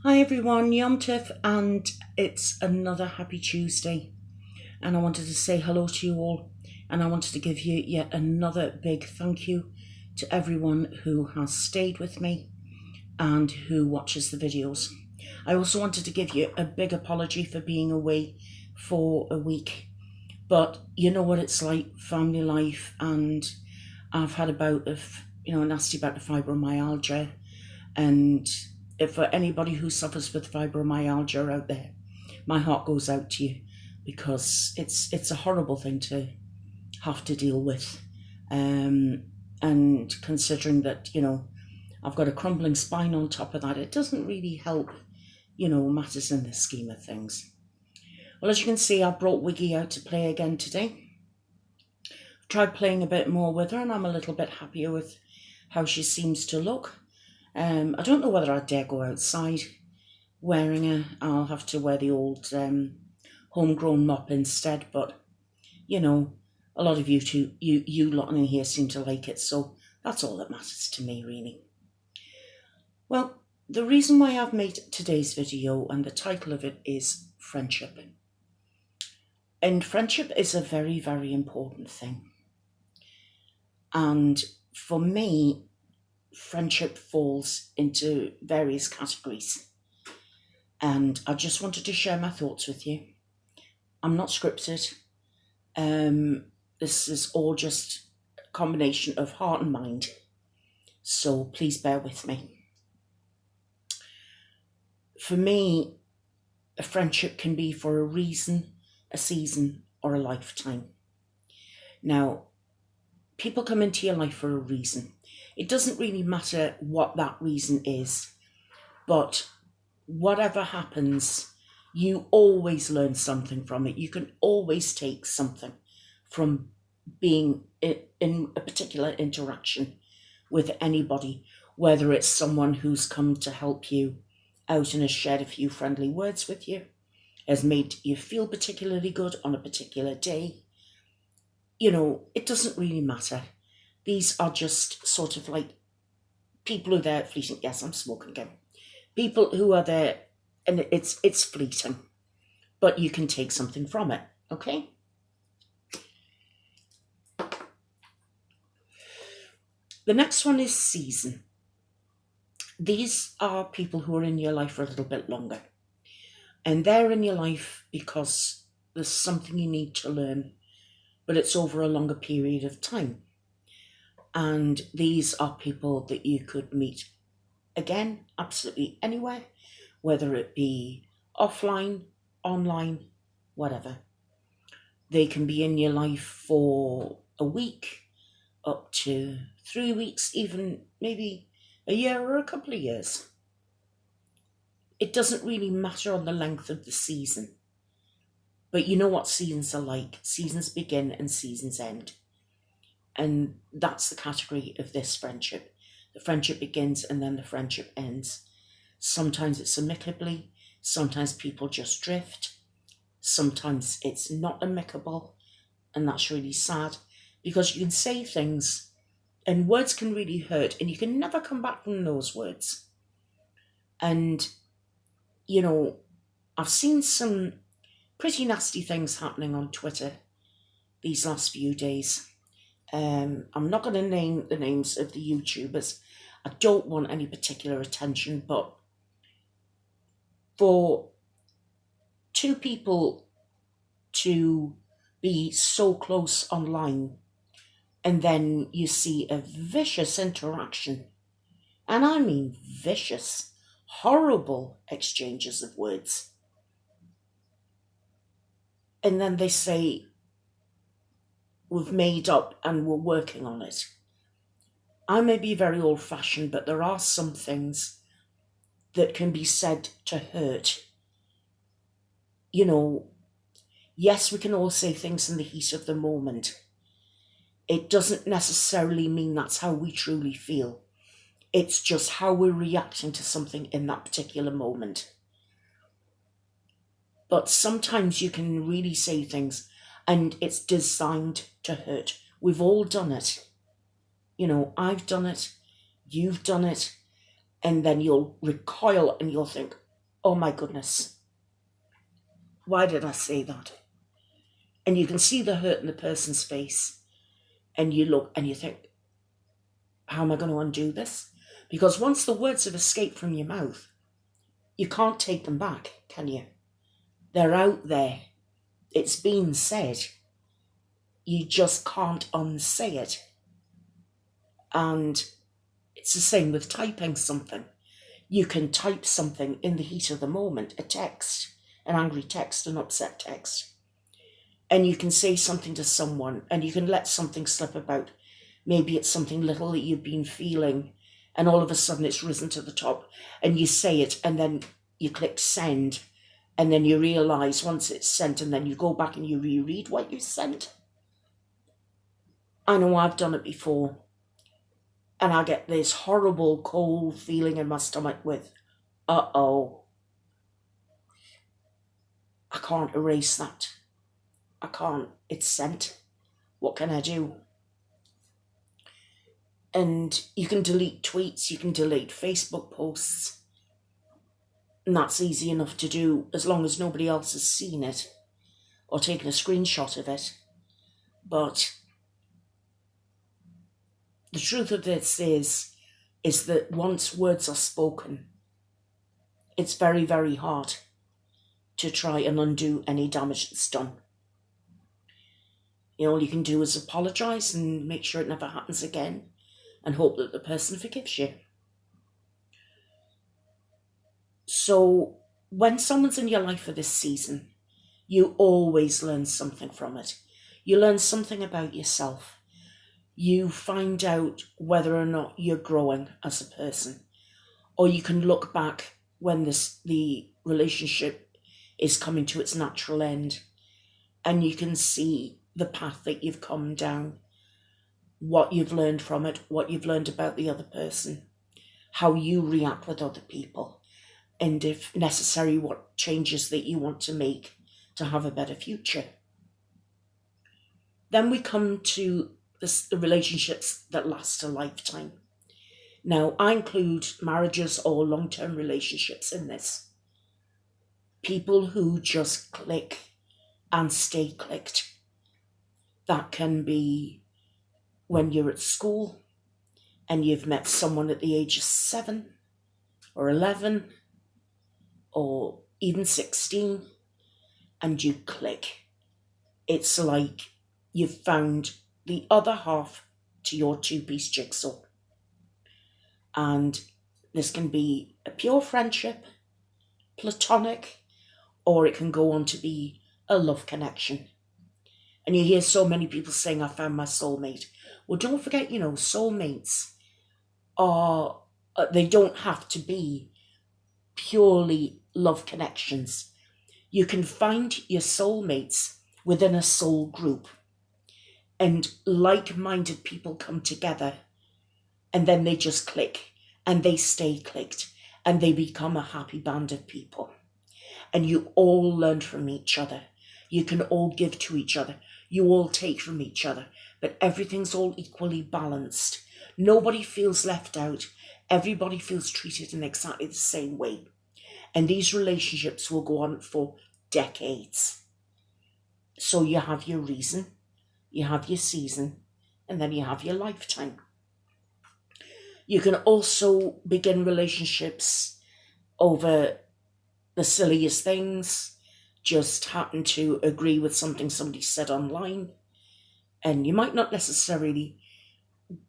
Hi everyone, Yom Tif, and it's another happy Tuesday. And I wanted to say hello to you all, and I wanted to give you yet another big thank you to everyone who has stayed with me and who watches the videos. I also wanted to give you a big apology for being away for a week, but you know what it's like, family life, and I've had a bout of, a nasty bout of fibromyalgia, and if for anybody who suffers with fibromyalgia out there, my heart goes out to you, because it's a horrible thing to have to deal with. And considering that, I've got a crumbling spine on top of that, it doesn't really help, matters in the scheme of things. Well, as you can see, I brought Wiggy out to play again today. I've tried playing a bit more with her, and I'm a little bit happier with how she seems to look. I don't know whether I dare go outside wearing her. I'll have to wear the old homegrown mop instead, but a lot of you lot in here seem to like it, so that's all that matters to me, really. Well, the reason why I've made today's video, and the title of it, is friendship. And friendship is a very, very important thing. And for me, friendship falls into various categories. And I just wanted to share my thoughts with you. I'm not scripted. This is all just a combination of heart and mind. So please bear with me. For me, a friendship can be for a reason, a season, or a lifetime. Now, people come into your life for a reason. It doesn't really matter what that reason is, but whatever happens, you always learn something from it. You can always take something from being in a particular interaction with anybody, whether it's someone who's come to help you out and has shared a few friendly words with you, has made you feel particularly good on a particular day. It doesn't really matter. These are just sort of like people who are there fleeting. Yes, I'm smoking again. People who are there, and it's fleeting, but you can take something from it, okay? The next one is season. These are people who are in your life for a little bit longer. And they're in your life because there's something you need to learn, but it's over a longer period of time. And these are people that you could meet again, absolutely anywhere, whether it be offline, online, whatever. They can be in your life for a week, up to 3 weeks, even maybe a year or a couple of years. It doesn't really matter on the length of the season. But you know what seasons are like. Seasons begin and seasons end. And that's the category of this friendship. The friendship begins and then the friendship ends. Sometimes it's amicably, sometimes people just drift, sometimes it's not amicable, and that's really sad, because you can say things and words can really hurt, and you can never come back from those words. And, I've seen some pretty nasty things happening on Twitter these last few days. I'm not going to name the names of the YouTubers. I don't want any particular attention, but for two people to be so close online and then you see a vicious interaction, and I mean vicious, horrible exchanges of words, and then they say, we've made up and we're working on it. I may be very old-fashioned, but there are some things that can be said to hurt. Yes, we can all say things in the heat of the moment. It doesn't necessarily mean that's how we truly feel. It's just how we're reacting to something in that particular moment. But sometimes you can really say things and it's designed to hurt. We've all done it. I've done it, you've done it, and then you'll recoil and you'll think, oh my goodness, why did I say that? And you can see the hurt in the person's face, and you look and you think, how am I going to undo this? Because once the words have escaped from your mouth, you can't take them back, can you? They're out there. It's been said. You just can't unsay it. And it's the same with typing something. You can type something in the heat of the moment, a text, an angry text, an upset text. And you can say something to someone and you can let something slip about. Maybe it's something little that you've been feeling and all of a sudden it's risen to the top and you say it and then you click send and then you realise once it's sent and then you go back and you reread what you sent. I know I've done it before and I get this horrible cold feeling in my stomach with, uh-oh, I can't erase that. I can't. It's sent. What can I do? And you can delete tweets, you can delete Facebook posts. And that's easy enough to do as long as nobody else has seen it or taken a screenshot of it. But the truth of this is that once words are spoken, it's very, very hard to try and undo any damage that's done. All you can do is apologise and make sure it never happens again and hope that the person forgives you. So when someone's in your life for this season, you always learn something from it. You learn something about yourself. You find out whether or not you're growing as a person. Or you can look back when the relationship is coming to its natural end and you can see the path that you've come down, what you've learned from it, what you've learned about the other person, how you react with other people, and if necessary, what changes that you want to make to have a better future. Then we come to the relationships that last a lifetime. Now, I include marriages or long-term relationships in this. People who just click and stay clicked. That can be when you're at school and you've met someone at the age of 7 or 11 or even 16 and you click. It's like you've found the other half to your two-piece jigsaw. And this can be a pure friendship, platonic, or it can go on to be a love connection. And you hear so many people saying, I found my soulmate. Well, don't forget, soulmates they don't have to be purely love connections. You can find your soulmates within a soul group. And like-minded people come together and then they just click and they stay clicked and they become a happy band of people. And you all learn from each other. You can all give to each other. You all take from each other, but everything's all equally balanced. Nobody feels left out. Everybody feels treated in exactly the same way. And these relationships will go on for decades. So you have your reason, you have your season, and then you have your lifetime. You can also begin relationships over the silliest things. Just happen to agree with something somebody said online, and you might not necessarily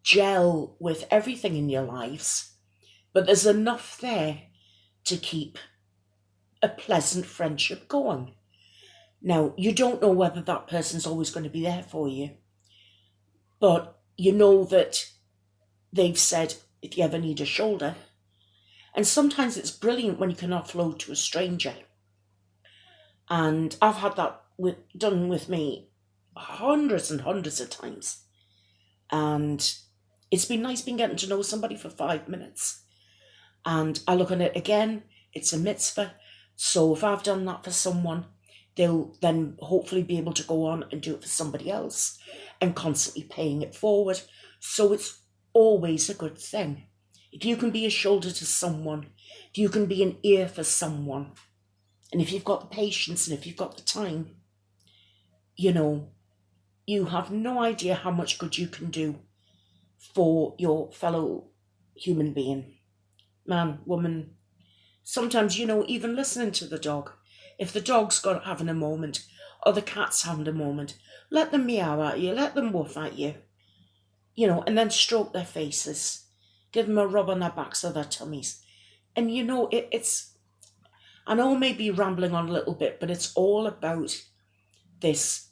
gel with everything in your lives, but there's enough there to keep a pleasant friendship going. Now, you don't know whether that person's always going to be there for you, but you know that they've said, if you ever need a shoulder, and sometimes it's brilliant when you can offload to a stranger. And I've had that done with me hundreds and hundreds of times. And it's been nice getting to know somebody for 5 minutes. And I look at it again, it's a mitzvah. So if I've done that for someone, they'll then hopefully be able to go on and do it for somebody else and constantly paying it forward. So it's always a good thing. If you can be a shoulder to someone, if You can be an ear for someone. And if you've got the patience and if you've got the time, you know, you have no idea how much good you can do for your fellow human being. Man, woman. Sometimes, you know, even listening to the dog. If the dog's having a moment, or the cat's having a moment, let them meow at you, let them woof at you, you know, and then stroke their faces. Give them a rub on their backs or their tummies. And you know, it's, I know I may be rambling on a little bit, but it's all about this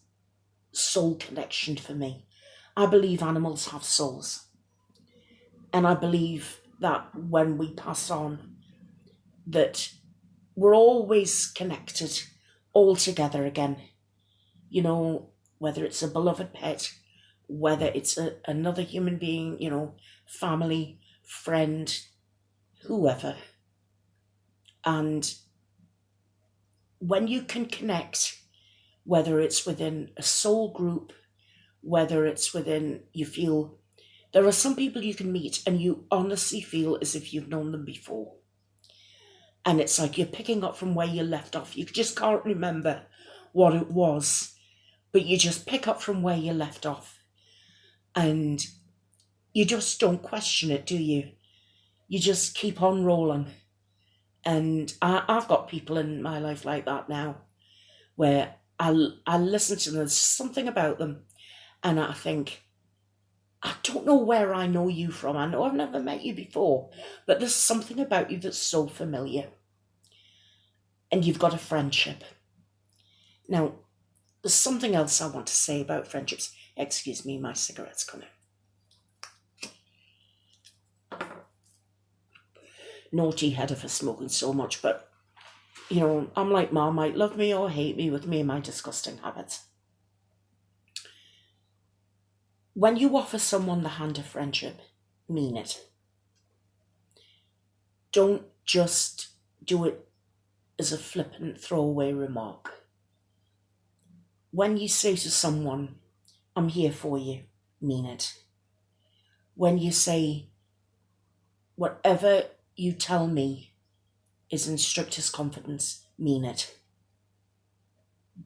soul connection for me. I believe animals have souls. And I believe that when we pass on, that we're always connected all together again. You know, whether it's a beloved pet, whether it's another human being, you know, family, friend, whoever. And when you can connect, whether it's within a soul group, whether it's within, you feel, there are some people you can meet and you honestly feel as if you've known them before. And it's like you're picking up from where you left off. You just can't remember what it was, but you just pick up from where you left off. And you just don't question it, do you? You just keep on rolling. And I've got people in my life like that now, where I listen to them, there's something about them, and I think, I don't know where I know you from. I know I've never met you before, but there's something about you that's so familiar. And you've got a friendship. Now, there's something else I want to say about friendships. Excuse me, my cigarette's coming. Naughty header for smoking so much, but, you know, I'm like Marmite, love me or hate me with me and my disgusting habits. When you offer someone the hand of friendship, mean it. Don't just do it as a flippant throwaway remark. When you say to someone, I'm here for you, mean it. When you say, whatever you tell me is in strictest confidence, mean it.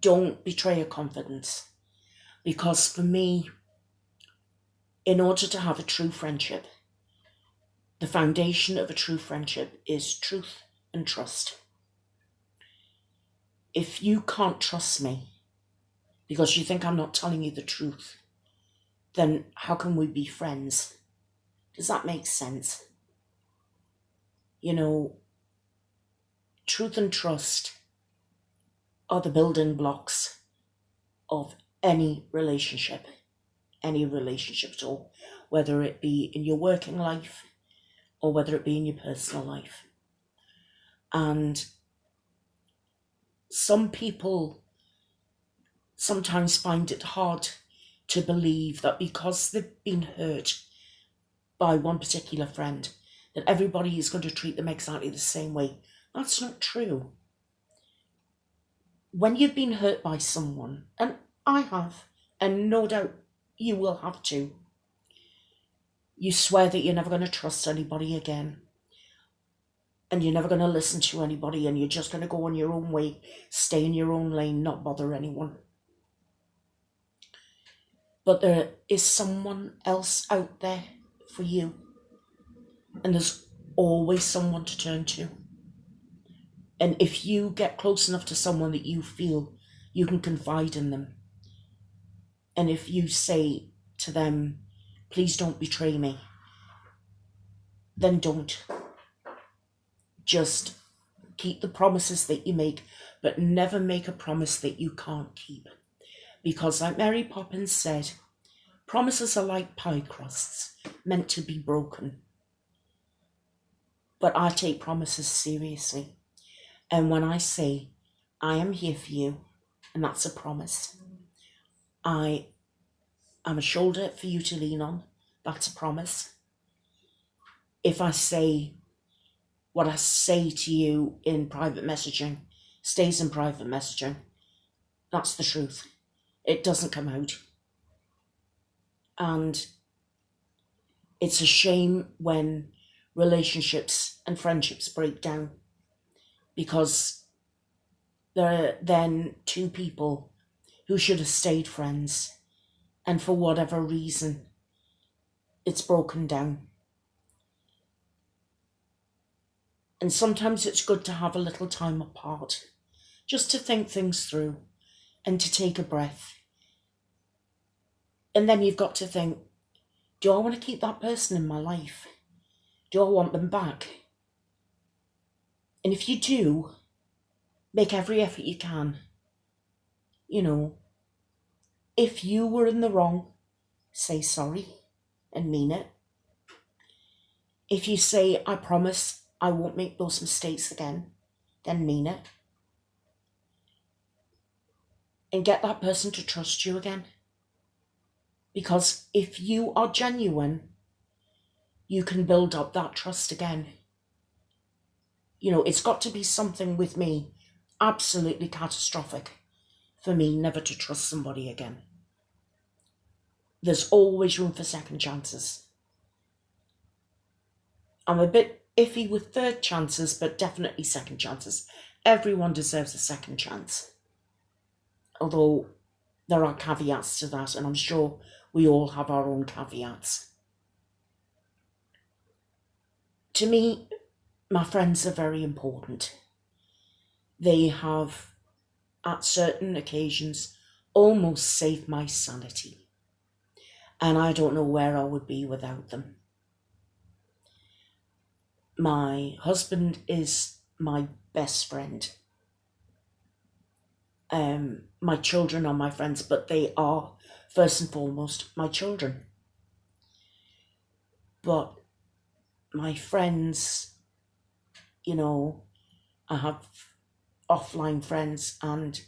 Don't betray a confidence. Because for me, in order to have a true friendship, the foundation of a true friendship is truth and trust. If you can't trust me because you think I'm not telling you the truth, then how can we be friends? Does that make sense? You know, truth and trust are the building blocks of any relationship at all, whether it be in your working life or whether it be in your personal life. And some people sometimes find it hard to believe that because they've been hurt by one particular friend, that everybody is going to treat them exactly the same way. That's not true. When you've been hurt by someone, and I have, and no doubt you will have too, you swear that you're never going to trust anybody again. And you're never going to listen to anybody, and you're just going to go on your own way, stay in your own lane, not bother anyone. But there is someone else out there for you. And there's always someone to turn to. And if you get close enough to someone that you feel you can confide in them, and if you say to them, please don't betray me, then don't. Just keep the promises that you make, but never make a promise that you can't keep. Because like Mary Poppins said, promises are like pie crusts, meant to be broken. But I take promises seriously. And when I say, I am here for you, and that's a promise. I am a shoulder for you to lean on, that's a promise. If I say, what I say to you in private messaging stays in private messaging, that's the truth. It doesn't come out. And it's a shame when relationships and friendships break down, because there are then two people who should have stayed friends, and for whatever reason, it's broken down. And sometimes it's good to have a little time apart, just to think things through and to take a breath. And then you've got to think, do I want to keep that person in my life? Do I want them back? And if you do, make every effort you can. You know, if you were in the wrong, say sorry and mean it. If you say, I promise I won't make those mistakes again, then mean it. And get that person to trust you again. Because if you are genuine, you can build up that trust again. You know, it's got to be something with me absolutely catastrophic for me never to trust somebody again. There's always room for second chances. I'm a bit iffy with third chances, but definitely second chances. Everyone deserves a second chance. Although there are caveats to that, and I'm sure we all have our own caveats. To me, my friends are very important. They have, at certain occasions, almost saved my sanity. And I don't know where I would be without them. My husband is my best friend. My children are my friends, but they are, first and foremost, my children. But my friends, you know, I have offline friends and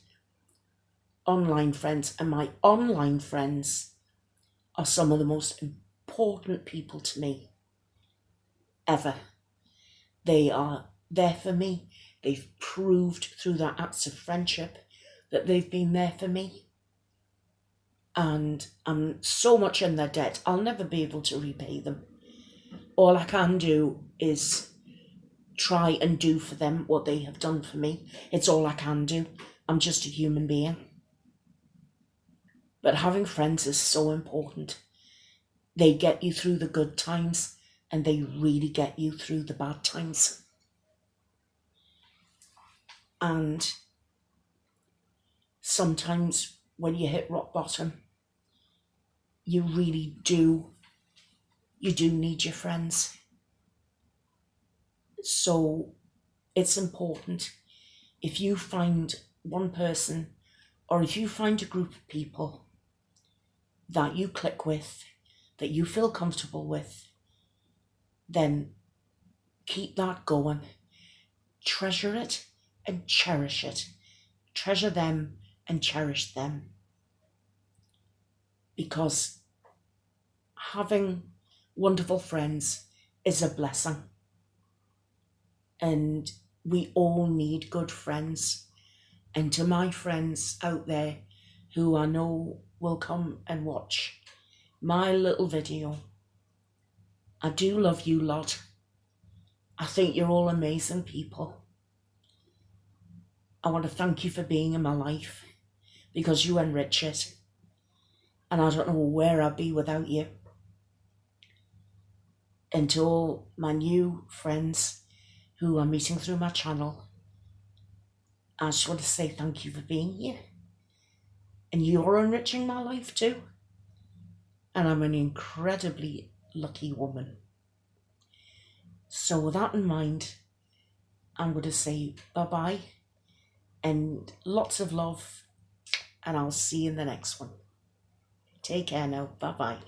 online friends, and my online friends are some of the most important people to me ever. They are there for me. They've proved through their acts of friendship that they've been there for me. And I'm so much in their debt, I'll never be able to repay them. All I can do is try and do for them what they have done for me. It's all I can do. I'm just a human being. But having friends is so important. They get you through the good times, and they really get you through the bad times. And sometimes when you hit rock bottom, you really do, you do need your friends. So it's important, if you find one person, or if you find a group of people that you click with, that you feel comfortable with, then keep that going. Treasure it and cherish it. Treasure them and cherish them. Because having wonderful friends is a blessing. And we all need good friends. And to my friends out there who I know will come and watch my little video, I do love you lot. I think you're all amazing people. I want to thank you for being in my life, because you enrich it. And I don't know where I'd be without you. And to all my new friends who are meeting through my channel, I just want to say thank you for being here. And you're enriching my life too. And I'm an incredibly lucky woman. So with that in mind, I'm going to say bye-bye and lots of love, and I'll see you in the next one. Take care now. Bye-bye.